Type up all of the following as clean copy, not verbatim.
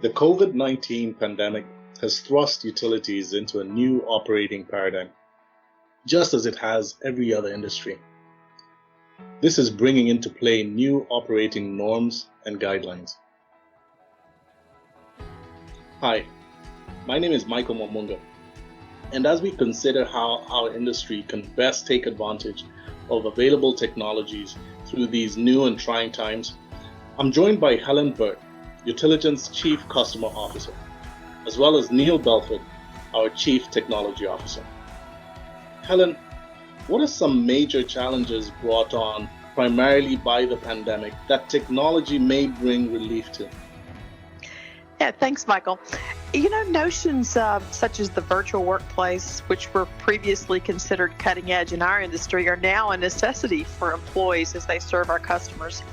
The COVID-19 pandemic has thrust utilities into a new operating paradigm, just as it has every other industry. This is bringing into play new operating norms and guidelines. Hi, my name is Mwamunga, and as we consider how our industry can best take advantage of available technologies through these new and trying times, I'm joined by Helen Burt, Utilligent's Chief Customer Officer, as well as Belford, our Chief Technology Officer. Helen, what are some major challenges brought on primarily by the pandemic that technology may bring relief to? Yeah, thanks, Michael. Notions such as the virtual workplace, which were previously considered cutting edge in our industry, are now a necessity for employees as they serve our customers.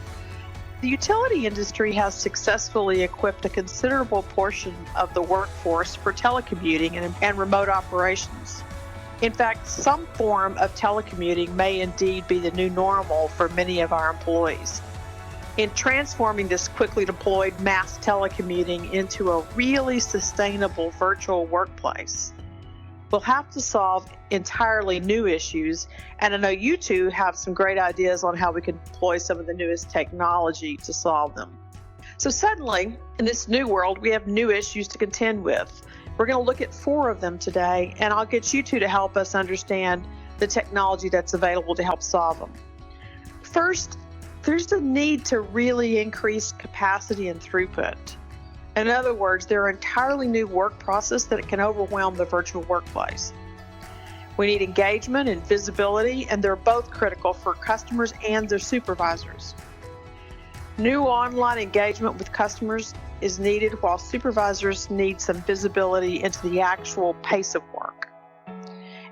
The utility industry has successfully equipped a considerable portion of the workforce for telecommuting and remote operations. In fact, some form of telecommuting may indeed be the new normal for many of our employees. In transforming this quickly deployed mass telecommuting into a really sustainable virtual workplace, we'll have to solve entirely new issues, and I know you two have some great ideas on how we can deploy some of the newest technology to solve them. So suddenly, in this new world, we have new issues to contend with. We're going to look at 4 of them today, and I'll get you two to help us understand the technology that's available to help solve them. First, there's a need to really increase capacity and throughput. In other words, there are entirely new work processes that can overwhelm the virtual workplace. We need engagement and visibility, and they're both critical for customers and their supervisors. New online engagement with customers is needed while supervisors need some visibility into the actual pace of work.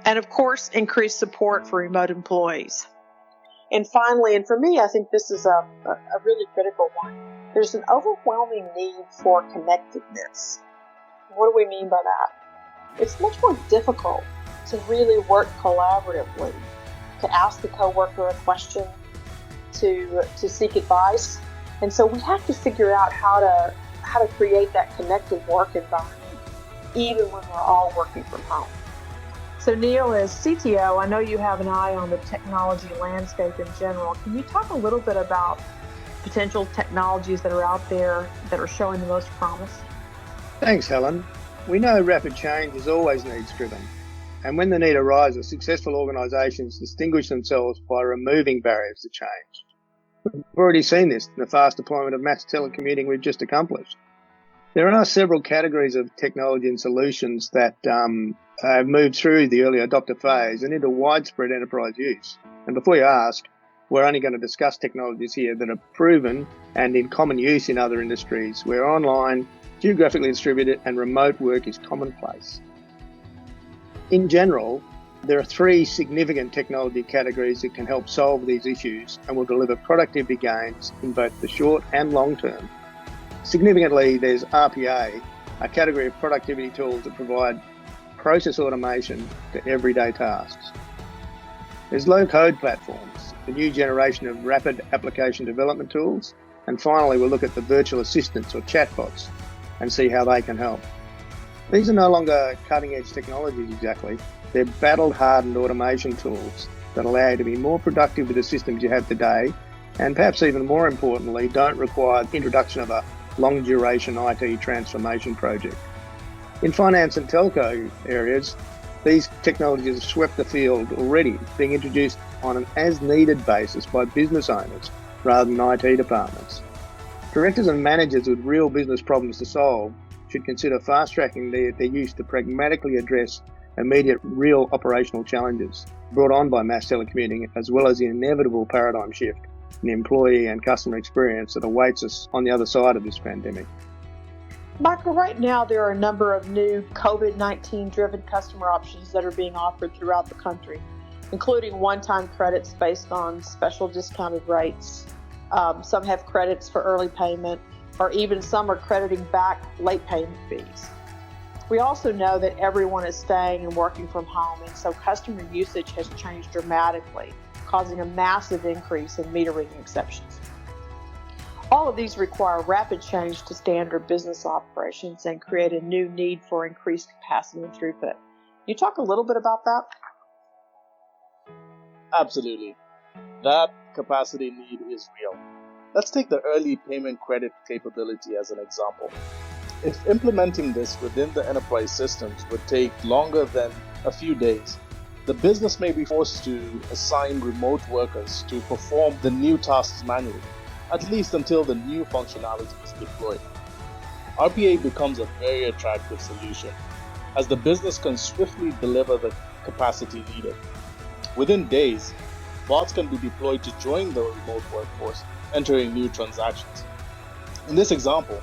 And of course, increased support for remote employees. And finally, and for me, I think this is a really critical one, there's an overwhelming need for connectedness. What do we mean by that? It's much more difficult to really work collaboratively, to ask the coworker a question, to seek advice. And so we have to figure out how to create that connected work environment, even when we're all working from home. So Neil, as CTO, I know you have an eye on the technology landscape in general. Can you talk a little bit about potential technologies that are out there that are showing the most promise? Thanks, Helen. We know rapid change is always needs-driven, and when the need arises, successful organisations distinguish themselves by removing barriers to change. We've already seen this in the fast deployment of mass telecommuting we've just accomplished. There are several categories of technology and solutions that have moved through the early adopter phase and into widespread enterprise use. And before you ask, we're only going to discuss technologies here that are proven and in common use in other industries where online, geographically distributed and remote work is commonplace. In general, there are 3 significant technology categories that can help solve these issues and will deliver productivity gains in both the short and long term. Significantly, there's RPA, a category of productivity tools that provide process automation to everyday tasks. There's low-code platforms, the new generation of rapid application development tools, and finally we'll look at the virtual assistants or chatbots and see how they can help. These are no longer cutting-edge technologies exactly, they're battle-hardened automation tools that allow you to be more productive with the systems you have today, and perhaps even more importantly, don't require the introduction of a long-duration IT transformation project. In finance and telco areas, these technologies have swept the field already, being introduced on an as-needed basis by business owners rather than IT departments. Directors and managers with real business problems to solve should consider fast-tracking their use to pragmatically address immediate real operational challenges brought on by mass telecommuting, as well as the inevitable paradigm shift in employee and customer experience that awaits us on the other side of this pandemic. Michael, right now there are a number of new COVID-19 driven customer options that are being offered throughout the country, including one-time credits based on special discounted rates. Some have credits for early payment, or even some are crediting back late payment fees. We also know that everyone is staying and working from home, and so customer usage has changed dramatically, causing a massive increase in meter reading exceptions. All of these require rapid change to standard business operations and create a new need for increased capacity and throughput. Can you talk a little bit about that? Absolutely. That capacity need is real. Let's take the early payment credit capability as an example. If implementing this within the enterprise systems would take longer than a few days, the business may be forced to assign remote workers to perform the new tasks manually, at least until the new functionality is deployed. RPA becomes a very attractive solution, as the business can swiftly deliver the capacity needed. Within days, bots can be deployed to join the remote workforce, entering new transactions. In this example,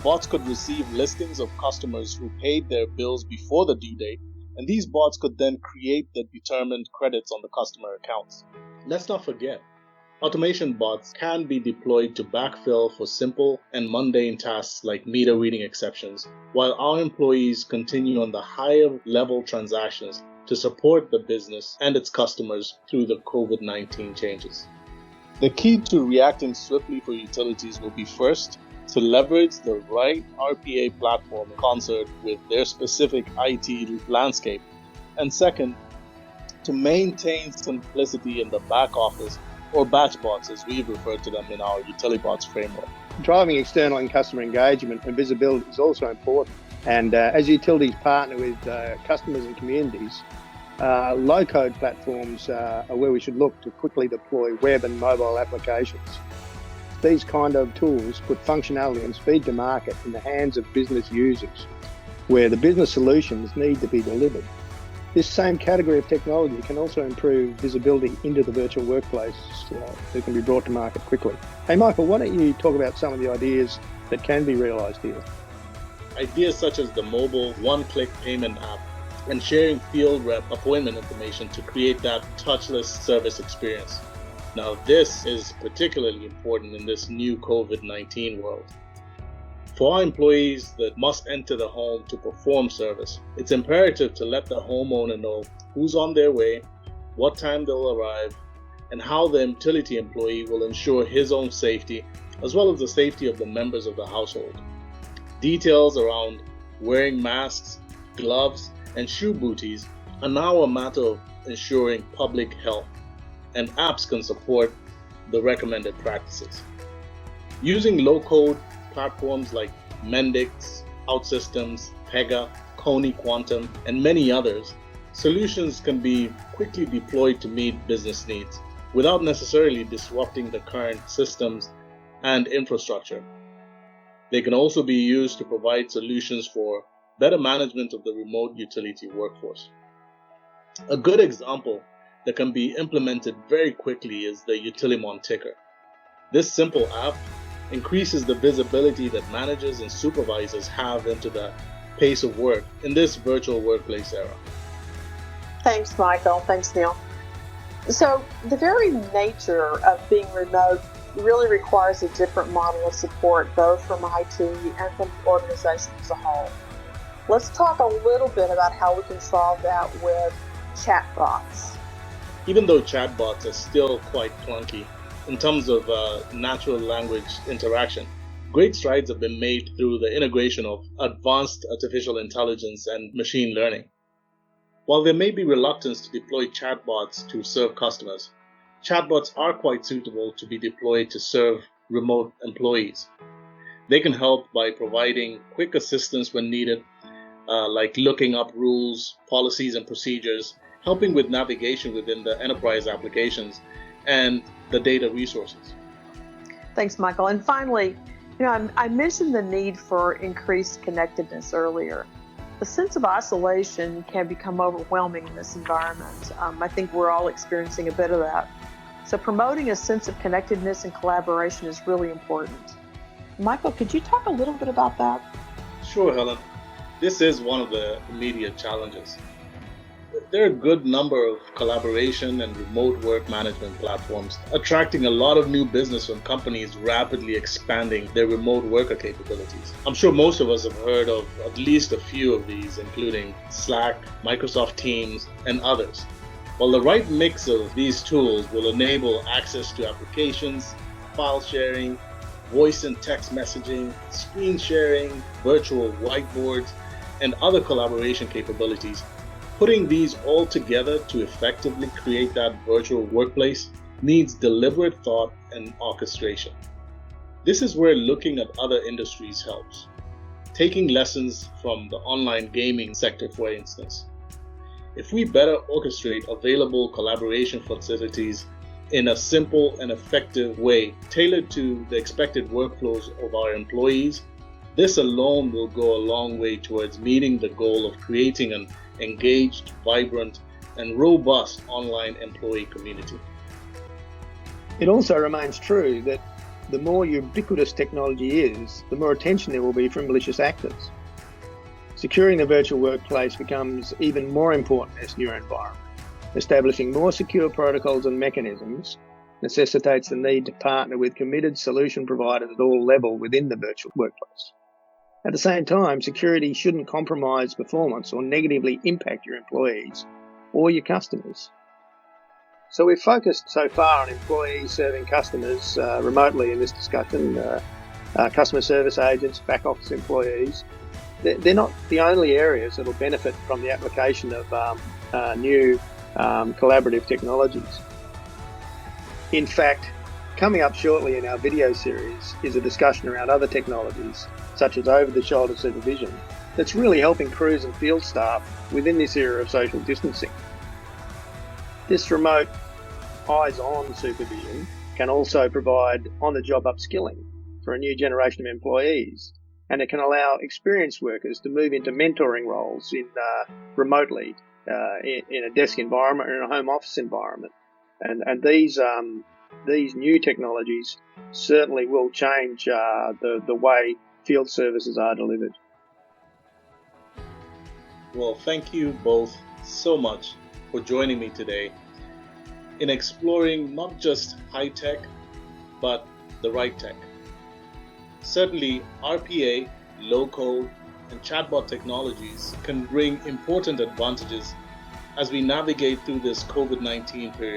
bots could receive listings of customers who paid their bills before the due date, and these bots could then create the determined credits on the customer accounts. Let's not forget, automation bots can be deployed to backfill for simple and mundane tasks like meter reading exceptions, while our employees continue on the higher level transactions to support the business and its customers through the COVID-19 changes. The key to reacting swiftly for utilities will be first, to leverage the right RPA platform in concert with their specific IT landscape, and second, to maintain simplicity in the back office, or batch bots as we refer to them in our Utillibots framework. Driving external and customer engagement and visibility is also important. And as utilities partner with customers and communities, low-code platforms are where we should look to quickly deploy web and mobile applications. These kind of tools put functionality and speed to market in the hands of business users, where the business solutions need to be delivered. This same category of technology can also improve visibility into the virtual workplace that can be brought to market quickly. Hey Michael, why don't you talk about some of the ideas that can be realised here? Ideas such as the mobile one-click payment app and sharing field rep appointment information to create that touchless service experience. Now, this is particularly important in this new COVID-19 world. For our employees that must enter the home to perform service, it's imperative to let the homeowner know who's on their way, what time they'll arrive, and how the utility employee will ensure his own safety, as well as the safety of the members of the household. Details around wearing masks, gloves, and shoe booties are now a matter of ensuring public health, and apps can support the recommended practices. Using low-code platforms like Mendix, OutSystems, Pega, Coney Quantum, and many others, solutions can be quickly deployed to meet business needs without necessarily disrupting the current systems and infrastructure. They can also be used to provide solutions for better management of the remote utility workforce. A good example that can be implemented very quickly is the Utillimon ticker. This simple app increases the visibility that managers and supervisors have into the pace of work in this virtual workplace era. Thanks, Michael. Thanks, Neil. So the very nature of being remote really requires a different model of support, both from IT and from the organization as a whole. Let's talk a little bit about how we can solve that with chatbots. Even though chatbots are still quite clunky in terms of natural language interaction, great strides have been made through the integration of advanced artificial intelligence and machine learning. While there may be reluctance to deploy chatbots to serve customers, chatbots are quite suitable to be deployed to serve remote employees. They can help by providing quick assistance when needed, like looking up rules, policies, and procedures, helping with navigation within the enterprise applications and the data resources. Thanks, Michael. And finally, I mentioned the need for increased connectedness earlier. The sense of isolation can become overwhelming in this environment. I think we're all experiencing a bit of that. So promoting a sense of connectedness and collaboration is really important. Michael, could you talk a little bit about that? Sure, Helen. This is one of the immediate challenges. There are a good number of collaboration and remote work management platforms attracting a lot of new business from companies rapidly expanding their remote worker capabilities. I'm sure most of us have heard of at least a few of these, including Slack, Microsoft Teams, and others. While the right mix of these tools will enable access to applications, file sharing, voice and text messaging, screen sharing, virtual whiteboards, and other collaboration capabilities. Putting these all together to effectively create that virtual workplace needs deliberate thought and orchestration. This is where looking at other industries helps. Taking lessons from the online gaming sector, for instance. If we better orchestrate available collaboration facilities in a simple and effective way, tailored to the expected workflows of our employees, this alone will go a long way towards meeting the goal of creating an engaged, vibrant, and robust online employee community. It also remains true that the more ubiquitous technology is, the more attention there will be from malicious actors. Securing the virtual workplace becomes even more important in this new environment. Establishing more secure protocols and mechanisms necessitates the need to partner with committed solution providers at all levels within the virtual workplace. At the same time, security shouldn't compromise performance or negatively impact your employees or your customers. So we've focused so far on employees serving customers remotely in this discussion, customer service agents, back office employees. They're not the only areas that will benefit from the application of new collaborative technologies. In fact, coming up shortly in our video series is a discussion around other technologies, such as over-the-shoulder supervision, that's really helping crews and field staff within this era of social distancing. This remote eyes-on supervision can also provide on-the-job upskilling for a new generation of employees, and it can allow experienced workers to move into mentoring roles remotely in a desk environment or in a home office environment. And these new technologies certainly will change the way field services are delivered. Well, thank you both so much for joining me today in exploring not just high tech, but the right tech. Certainly, RPA, low-code, and chatbot technologies can bring important advantages as we navigate through this COVID-19 period.